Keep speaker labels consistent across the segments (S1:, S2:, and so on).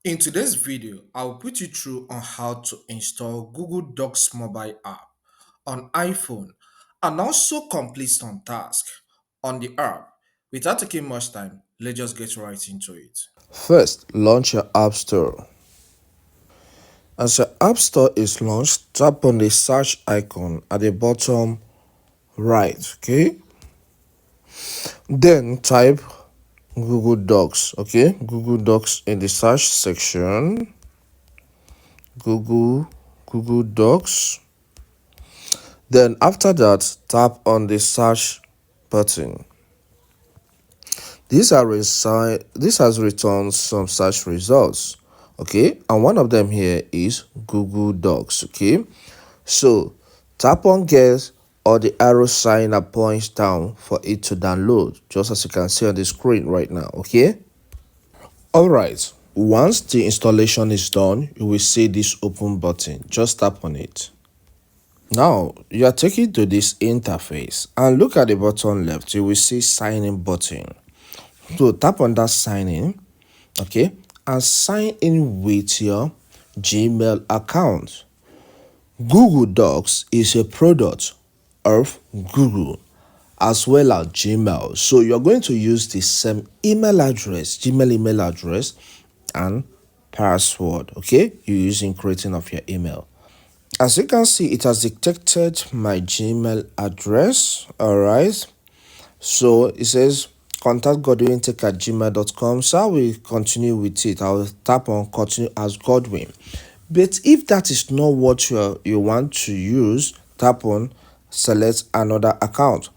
S1: In today's video, I'll put you through on how to install Google Docs mobile app on iPhone and also complete some tasks on the app. Without taking much time, let's just get right into it.
S2: First, launch your App Store. As your App Store is launched, tap on the search icon at the bottom right, okay? Then type Google Docs, okay? Google Docs in the search section. Google Docs. Then after that, tap on the search button. This has returned some search results, okay, and one of them here is Google Docs, okay. So tap on get or the arrow sign that points down for it to download, just as you can see on the screen right now, okay. All right, once the installation is done, you will see this open button. Just tap on it. Now you are taken to this interface and look at the bottom left. You will see sign in button. So tap on that sign in, okay, and sign in with your Gmail account. Google Docs is a product of Google as well as Gmail. So you're going to use the same email address, Gmail email address and password, okay, you using creating of your email. As you can see, it has detected my Gmail address, all right. So it says contact godwintech@gmail.com. So I will continue with it. I will tap on continue as Godwin. But if that is not what you want to use, tap on select another account.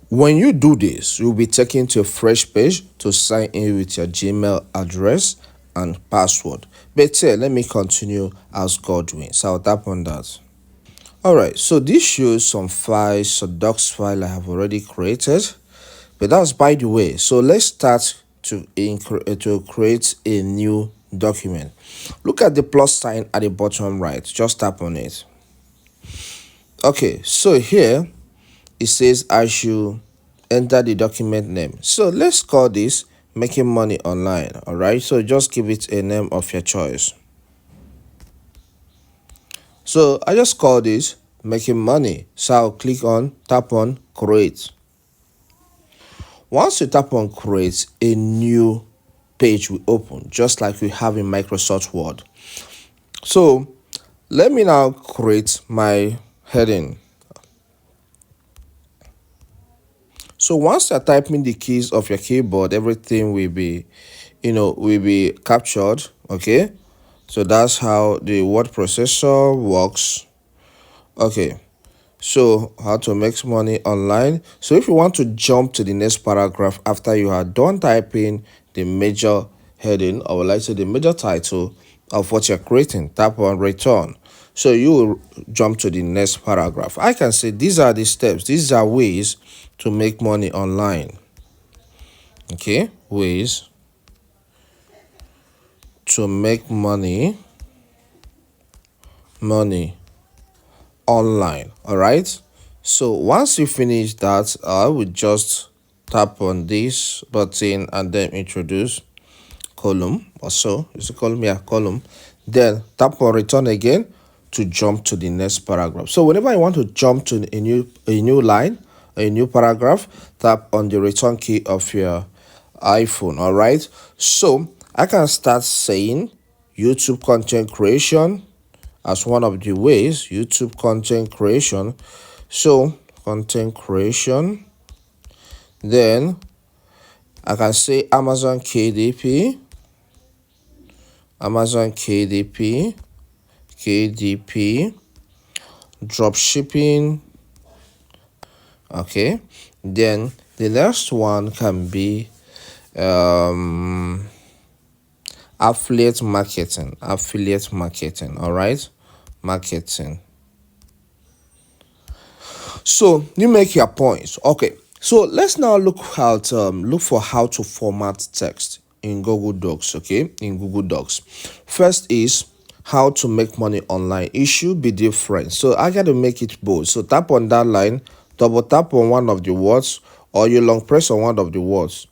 S2: When you do this, you'll be taken to a fresh page to sign in with your Gmail address and password. But let me continue as Godwin. So I'll tap on that. Alright, so this shows some files, so docs file I have already created, but that's by the way. So let's start to create a new document. Look at the plus sign at the bottom right, just tap on it. Okay, so here it says I should enter the document name. So let's call this making money online. All right, so just give it a name of your choice. So I just call this making money. So I'll tap on create. Once you tap on create, a new page will open, just like we have in Microsoft Word. So let me now create my heading. So once you're typing the keys of your keyboard, everything will be, will be captured, okay? So that's how the word processor works. Okay, so how to make money online. So if you want to jump to the next paragraph after you are done typing the major heading, or would like to say the major title of what you're creating, tap on return. So you will jump to the next paragraph. I can say these are the steps, these are ways to make money online. Okay, ways to make money online. All right, so once you finish that, I will just tap on this button and then introduce column, or so it's a column, yeah, column. Then tap on return again to jump to the next paragraph. So whenever I want to jump to a new line, a new paragraph, tap on the return key of your iPhone. All right, so I can start saying YouTube content creation as one of the ways. YouTube content creation. So content creation, then I can say Amazon KDP, drop shipping. Okay, then the next one can be affiliate marketing. All right, marketing. So you make your points. Okay, so let's now look for how to format text in Google Docs. Okay, in Google Docs, first is how to make money online. It should be different, so I got to make it bold. So tap on that line, double tap on one of the words, or you long press on one of the words.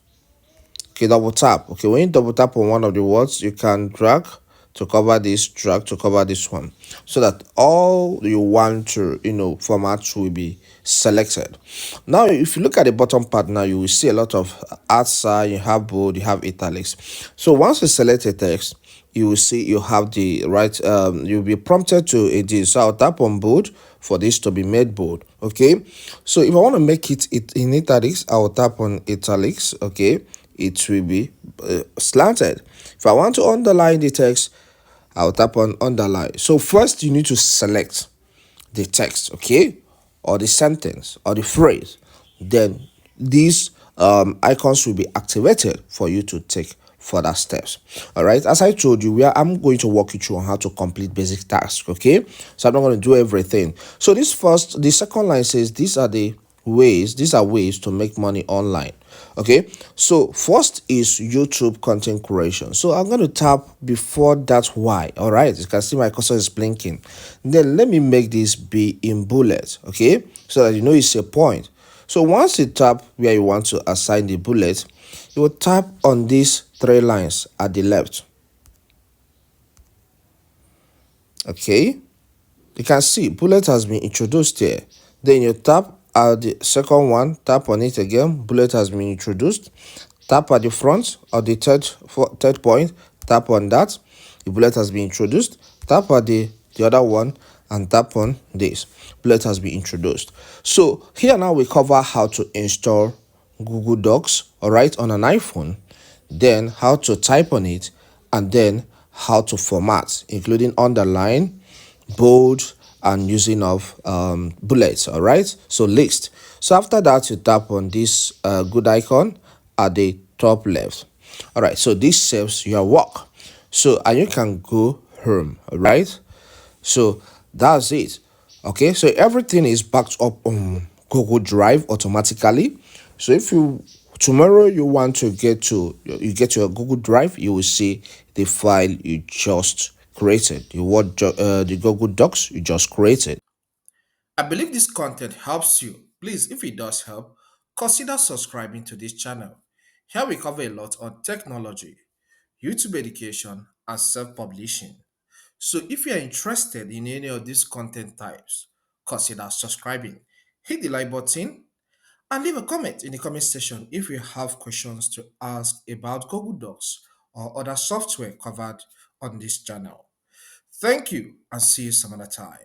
S2: Okay, double tap. Okay, when you double tap on one of the words, you can drag to cover this one, so that all you want to, format will be selected. Now, if you look at the bottom part now, you will see a lot of outside, you have bold, you have italics. So once you select a text, you will see you have the right, you'll be prompted to edit. So I'll tap on bold for this to be made bold. Okay, so if I want to make it in italics, I'll tap on italics. Okay, it will be slanted. If I want to underline the text, I'll tap on underline. So first you need to select the text, okay, or the sentence or the phrase. Then these icons will be activated for you to take further steps. All right, as I told you, I'm going to walk you through on how to complete basic tasks. Okay, so I'm not going to do everything. So the second line says these are ways to make money online. Okay, so first is YouTube content creation. So I'm going to tap before that why. All right, you can see my cursor is blinking. Then let me make this be in bullet. Okay, so that you know it's a point. So once you tap where you want to assign the bullet, you will tap on these three lines at the left. Okay, you can see bullet has been introduced here. Then you tap at the second one, tap on it again, bullet has been introduced. Tap at the front or the third point, tap on that, the bullet has been introduced. Tap at the other one and tap on this, bullet has been introduced. So here now we cover how to install Google Docs, all right, on an iPhone, then how to type on it, and then how to format, including underline, bold, and using of bullets. All right, so list. So after that, you tap on this good icon at the top left. All right, so this saves your work. So and you can go home. All right, so that's it. Okay, so everything is backed up on Google Drive automatically. So if you tomorrow you want to you get your Google Drive, you will see the file you just created, the Google Docs you just created.
S1: I believe this content helps you. Please, if it does help, consider subscribing to this channel. Here we cover a lot on technology, YouTube education, and self-publishing. So if you are interested in any of these content types, consider subscribing. Hit the like button and leave a comment in the comment section if you have questions to ask about Google Docs or other software covered on this channel. Thank you and see you some other time.